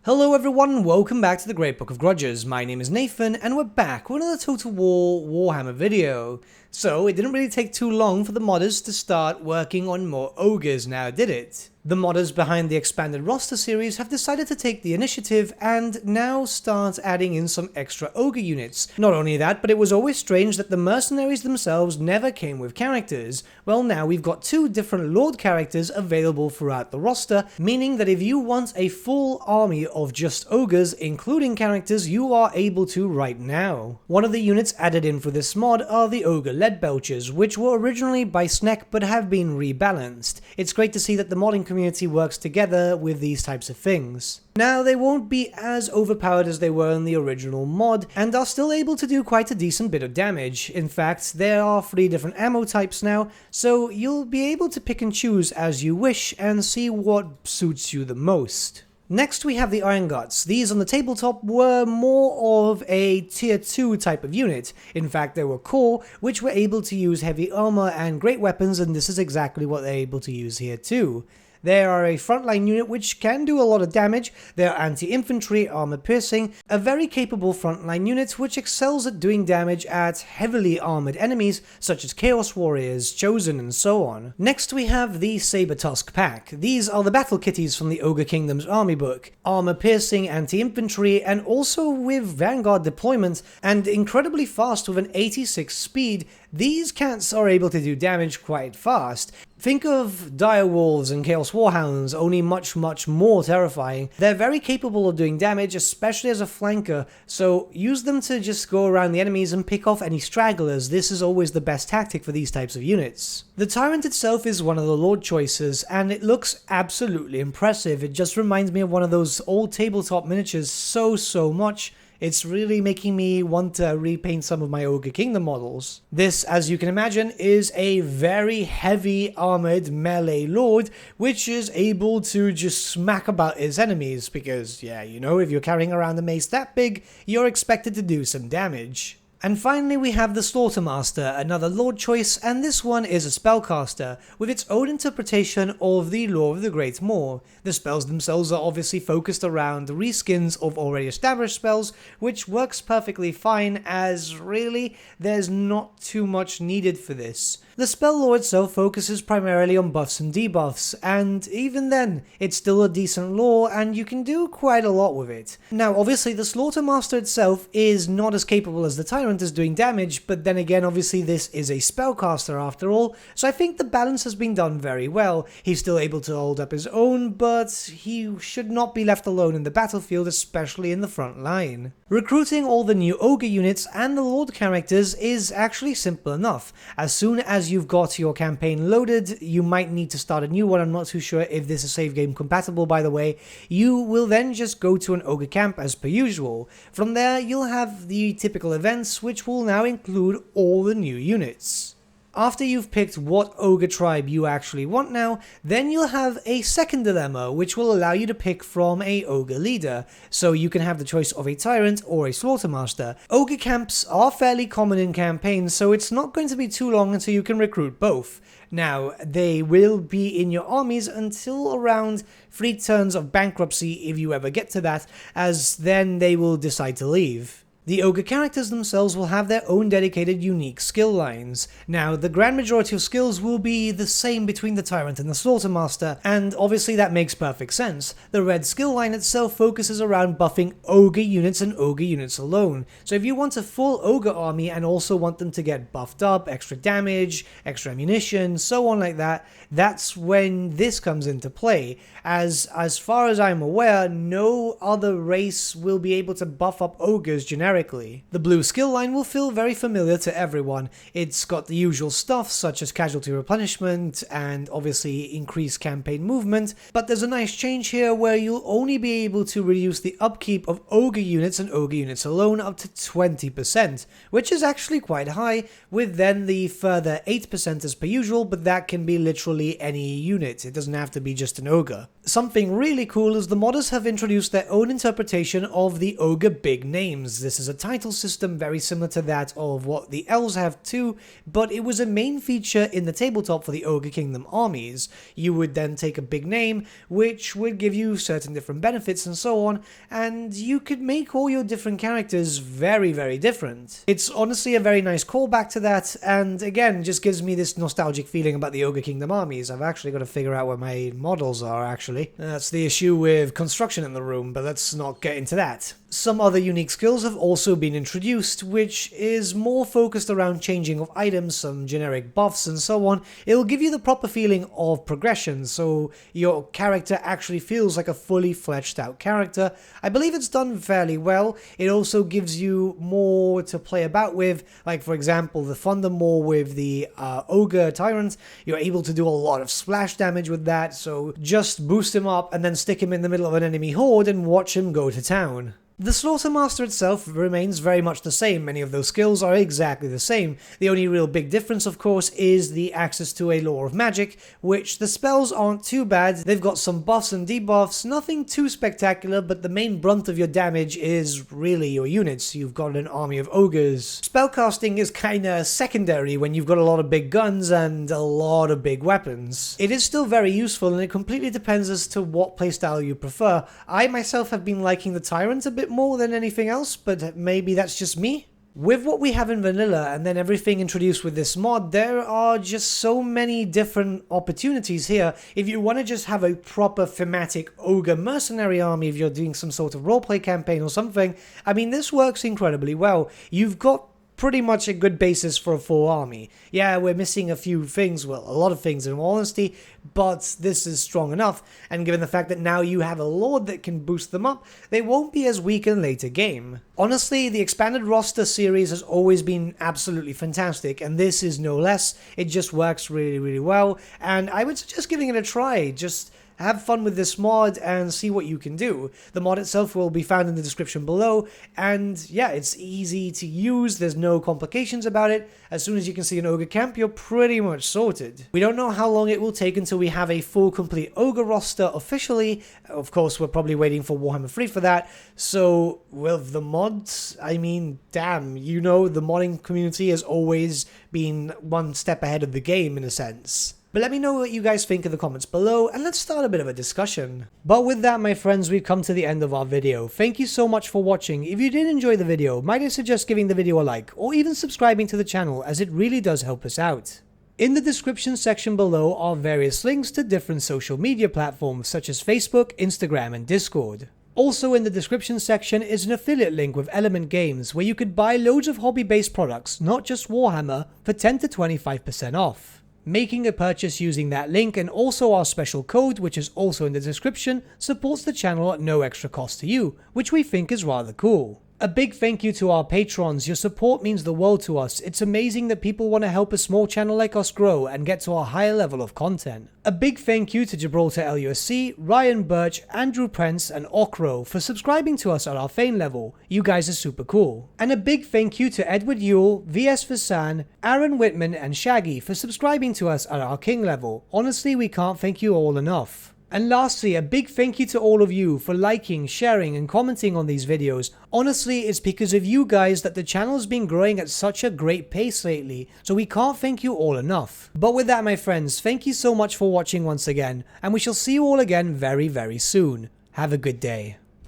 Hello everyone, welcome back to the Great Book of Grudges. My name is Nathan, and we're back with another Total War Warhammer video. So, it didn't really take too long for the modders to start working on more ogres now, did it? The modders behind the expanded roster series have decided to take the initiative and now start adding in some extra ogre units. Not only that, but it was always strange that the mercenaries themselves never came with characters. Well, now we've got two different lord characters available throughout the roster, meaning that if you want a full army of just ogres, including characters, you are able to right now. One of the units added in for this mod are the ogre lead belchers, which were originally by Sneck but have been rebalanced. It's great to see that the modding community works together with these types of things. Now, they won't be as overpowered as they were in the original mod, and are still able to do quite a decent bit of damage. In fact, there are 3 different ammo types now, so you'll be able to pick and choose as you wish and see what suits you the most. Next we have the Iron Guts. These on the tabletop were more of a tier 2 type of unit. In fact, they were core, which were able to use heavy armor and great weapons, and this is exactly what they're able to use here too. They are a frontline unit which can do a lot of damage. They are anti-infantry, armor piercing, a very capable frontline unit which excels at doing damage at heavily armored enemies such as Chaos Warriors, Chosen, and so on. Next we have the Saber Tusk Pack. These are the battle kitties from the Ogre Kingdom's army book. Armor piercing, anti-infantry, and also with Vanguard deployment, and incredibly fast with an 86 speed. These cats are able to do damage quite fast. Think of Direwolves and Chaos Warhounds, only much more terrifying. They're very capable of doing damage, especially as a flanker, so use them to just go around the enemies and pick off any stragglers. This is always the best tactic for these types of units. The Tyrant itself is one of the lord choices, and it looks absolutely impressive. It just reminds me of one of those old tabletop miniatures so much. It's really making me want to repaint some of my Ogre Kingdom models. This, as you can imagine, is a very heavy armored melee lord, which is able to just smack about his enemies, because, yeah, you know, if you're carrying around a mace that big, you're expected to do some damage. And finally we have the Slaughtermaster, another lord choice, and this one is a spellcaster, with its own interpretation of the lore of the Great Maw. The spells themselves are obviously focused around the reskins of already established spells, which works perfectly fine, as really, there's not too much needed for this. The spell lore itself focuses primarily on buffs and debuffs, and even then, it's still a decent lore and you can do quite a lot with it. Now obviously the Slaughtermaster itself is not as capable as the Tyrant as doing damage, but then again obviously this is a spellcaster after all, so I think the balance has been done very well. He's still able to hold up his own, but he should not be left alone in the battlefield, especially in the front line. Recruiting all the new Ogre units and the Lord characters is actually simple enough. As soon as you've got your campaign loaded, you might need to start a new one. I'm not too sure if this is save game compatible, by the way. You will then just go to an Ogre camp as per usual. From there, you'll have the typical events, which will now include all the new units. After you've picked what Ogre tribe you actually want now, then you'll have a second dilemma, which will allow you to pick from a Ogre leader, so you can have the choice of a Tyrant or a Slaughtermaster. Ogre camps are fairly common in campaigns, so it's not going to be too long until you can recruit both. Now, they will be in your armies until around 3 turns of bankruptcy if you ever get to that, as then they will decide to leave. The Ogre characters themselves will have their own dedicated unique skill lines. Now, the grand majority of skills will be the same between the Tyrant and the Slaughtermaster, and obviously that makes perfect sense. The red skill line itself focuses around buffing Ogre units and Ogre units alone. So if you want a full Ogre army and also want them to get buffed up, extra damage, extra ammunition, so on like that, that's when this comes into play. As far as I'm aware, no other race will be able to buff up Ogres generically. The blue skill line will feel very familiar to everyone. It's got the usual stuff such as casualty replenishment and obviously increased campaign movement, but there's a nice change here where you'll only be able to reduce the upkeep of Ogre units and Ogre units alone up to 20%, which is actually quite high, with then the further 8% as per usual, but that can be literally any unit. It doesn't have to be just an Ogre. Something really cool is the modders have introduced their own interpretation of the Ogre big names. This as a title system very similar to that of what the elves have too, but it was a main feature in the tabletop for the Ogre Kingdom armies. You would then take a big name, which would give you certain different benefits and so on, and you could make all your different characters very, very different. It's honestly a very nice callback to that, and again, just gives me this nostalgic feeling about the Ogre Kingdom armies. I've actually got to figure out where my models are, actually. That's the issue with construction in the room, but let's not get into that. Some other unique skills have also been introduced, which is more focused around changing of items, some generic buffs and so on. It'll give you the proper feeling of progression, so your character actually feels like a fully fleshed out character. I believe it's done fairly well. It also gives you more to play about with, like for example the Thundermaw with the Ogre Tyrant. You're able to do a lot of splash damage with that, so just boost him up and then stick him in the middle of an enemy horde and watch him go to town. The Slaughtermaster itself remains very much the same. Many of those skills are exactly the same. The only real big difference, of course, is the access to a Law of Magic, which the spells aren't too bad. They've got some buffs and debuffs, nothing too spectacular, but the main brunt of your damage is really your units. You've got an army of ogres. Spellcasting is kinda secondary when you've got a lot of big guns and a lot of big weapons. It is still very useful, and it completely depends as to what playstyle you prefer. I myself have been liking the Tyrant a bit more than anything else, but maybe that's just me. With what we have in vanilla and then everything introduced with this mod, there are just so many different opportunities here. If you want to just have a proper thematic ogre mercenary army, if you're doing some sort of roleplay campaign or something, I mean, this works incredibly well. You've got pretty much a good basis for a full army. Yeah, we're missing a few things, well, a lot of things in all honesty, but this is strong enough, and given the fact that now you have a lord that can boost them up, they won't be as weak in later game. Honestly, the expanded roster series has always been absolutely fantastic, and this is no less. It just works really, really well, and I would suggest giving it a try. Just have fun with this mod and see what you can do. The mod itself will be found in the description below, and yeah, it's easy to use, there's no complications about it. As soon as you can see an ogre camp, you're pretty much sorted. We don't know how long it will take until we have a full complete ogre roster officially. Of course, we're probably waiting for Warhammer 3 for that, so with the mods, I mean, damn, you know, the modding community has always been one step ahead of the game in a sense. But let me know what you guys think in the comments below, and let's start a bit of a discussion. But with that, my friends, we've come to the end of our video. Thank you so much for watching. If you did enjoy the video, might I suggest giving the video a like, or even subscribing to the channel, as it really does help us out. In the description section below are various links to different social media platforms, such as Facebook, Instagram, and Discord. Also in the description section is an affiliate link with Element Games, where you could buy loads of hobby-based products, not just Warhammer, for 10 to 25% off. Making a purchase using that link and also our special code, which is also in the description, supports the channel at no extra cost to you, which we think is rather cool. A big thank you to our patrons. Your support means the world to us. It's amazing that people want to help a small channel like us grow and get to a higher level of content. A big thank you to Gibraltar LUSC, Ryan Bertsche, Andrew Prince, and Ogre for subscribing to us at our fame level. You guys are super cool. And a big thank you to Edward Yule, VS Vasan, Aaron Whitman, and Shaggy for subscribing to us at our king level. Honestly, we can't thank you all enough. And lastly, a big thank you to all of you for liking, sharing, and commenting on these videos. Honestly, it's because of you guys that the channel has been growing at such a great pace lately, so we can't thank you all enough. But with that, my friends, thank you so much for watching once again, and we shall see you all again very, very soon. Have a good day.